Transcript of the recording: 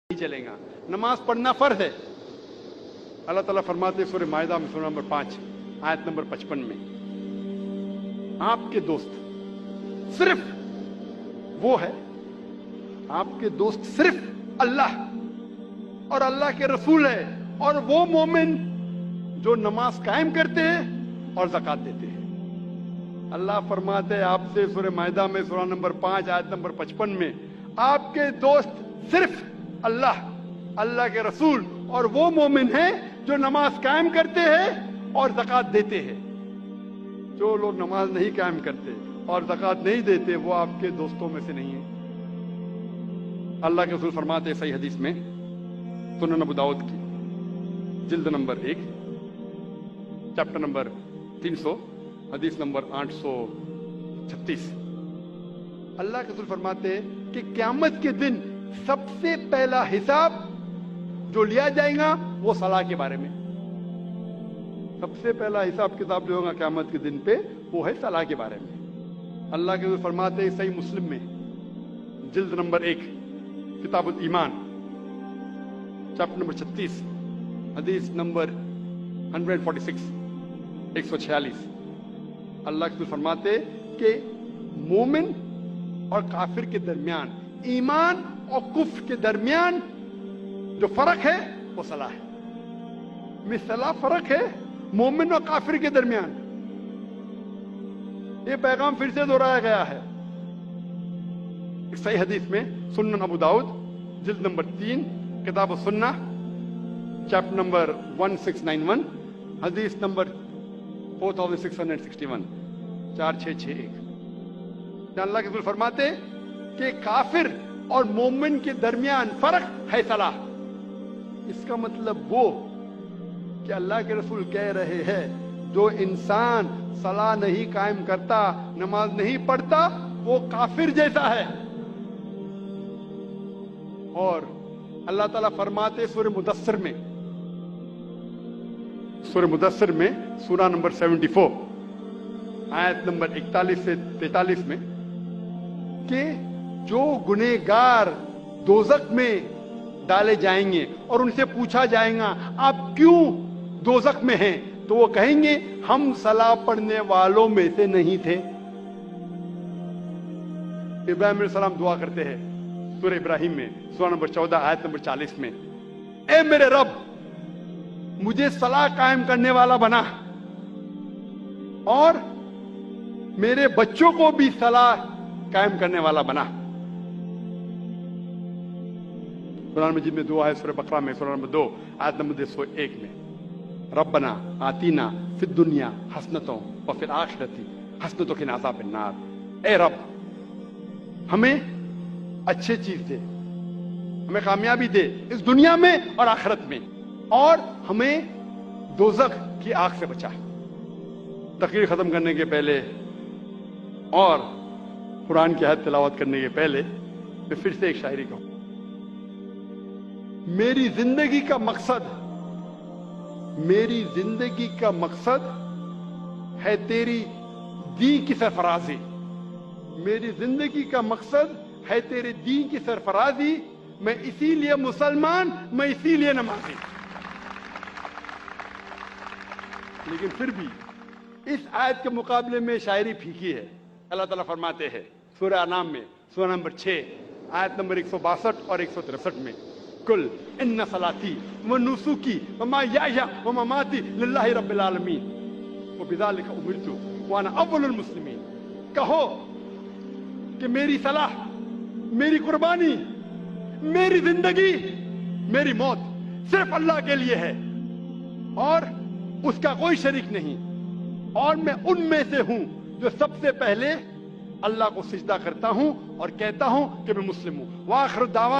नहीं चलेगा। नमाज पढ़ना फर्ज है। अल्लाह ताला फरमाते सूरह माइदा में सूरह नंबर 5 आयत नंबर 55 में, आपके दोस्त सिर्फ वो है, आपके दोस्त सिर्फ अल्लाह और अल्लाह के रसूल है, और वो मोमिन जो नमाज कायम करते हैं और ज़कात देते हैं। अल्लाह फरमाते हैं आपसे सूरह माइदा में सूरह नंबर 5 आयत नंबर 55 में, आपके दोस्त सिर्फ अल्लाह, अल्लाह के रसूल और वो मोमिन हैं जो नमाज कायम करते हैं और ज़कात देते हैं। जो लोग नमाज नहीं कायम करते और ज़कात नहीं देते वो आपके दोस्तों में से नहीं है। अल्लाह के रसूल फरमाते सही हदीस में सुनन अबू दाऊद की जिल्द नंबर 1 चैप्टर नंबर 300 हदीस नंबर 836, अल्लाह के रसूल फरमाते कि क़यामत के दिन सबसे पहला हिसाब जो लिया जाएगा वो सलाह के बारे में। सबसे पहला हिसाब किताब जो होगा क़यामत के दिन पे वो है सलाह के बारे में। अल्लाह के रसूल फरमाते हैं सही मुस्लिम में जिल्द नंबर 1 किताबुल ईमान चैप्टर नंबर 36 हदीस नंबर 146 146, अल्लाह के रसूल फरमाते कि मोमिन और काफिर के दरमियान, ईमान और कुफ्र के दरमियान जो फर्क है वो सलाह है। मिसला फर्क है मोमिन और काफिर के दरमियान। ये पैगाम फिर से दोहराया गया है सही हदीस में सुनन अबू दाऊद जिल्द नंबर 3 किताब सुन्ना चैप्टर नंबर 1691 हदीस नंबर 4661 4661। अल्लाह के रसूल फरमाते कि काफिर और मोमिन के दरमियान फर्क है सलाह। इसका मतलब वो कि अल्लाह के रसूल कह रहे हैं जो इंसान सलाह नहीं कायम करता, नमाज नहीं पढ़ता, वो काफिर जैसा है। और अल्लाह ताला फरमाते सूरह मुदस्सिर में सूरा नंबर 74 आयत नंबर 41 से 43 में कि जो गुनहगार दोज़ख में डाले जाएंगे और उनसे पूछा जाएगा आप क्यों दोज़ख में हैं, तो वो कहेंगे हम सलाह पढ़ने वालों में से नहीं थे। इब्राहिम अलैहिस्सलाम दुआ करते हैं सूरह इब्राहिम में सूरा नंबर 14 आयत नंबर 40 में, ए मेरे रब मुझे सलाह कायम करने वाला बना और मेरे बच्चों को भी सलाह कायम करने वाला बना। कुरान मजीद में दुआ है सूरह बकरा में सूरह नंबर 2 आयत नंबर 201 में, रब्बना आतीना फिद दुनिया हसनतों व फिल आखिरती हसनतों के अज़ाबिन नार। ए रब हमें अच्छी चीज दे, हमें कामयाबी दे इस दुनिया में और आखिरत में, और हमें दोज़ख की आग से बचा। तकरीर खत्म करने के पहले और कुरान की आयत तिलावत करने के पहले मैं फिर से एक शायरी कहूं। मेरी जिंदगी का मकसद है तेरी दीन की सरफराजी। मेरी जिंदगी का मकसद है तेरे दीन की सरफराजी। मैं इसीलिए मुसलमान, मैं इसीलिए नमाजी। लेकिन फिर भी इस आयत के मुकाबले में शायरी फीकी है। अल्लाह ताला फरमाते हैं सूरह अनाम में सूरह नंबर 6 आयत नंबर 162 और 163 में, कुल इन्ना सलाती व नुसुकी व महयाया व ममाती लिल्लाहि रब्बिल आलमीन व बिज़ालिका उमिरतु व अना अव्वलुल मुस्लिमीन। कहो कि मेरी सलाह, मेरी कुर्बानी, मेरी जिंदगी, मेरी मौत सिर्फ अल्लाह के लिए है और उसका कोई शरीक नहीं, और मैं उनमें से हूं जो सबसे पहले अल्लाह को सिजदा करता हूं और कहता हूं कि मैं मुस्लिम हूं। वाखिर दावा।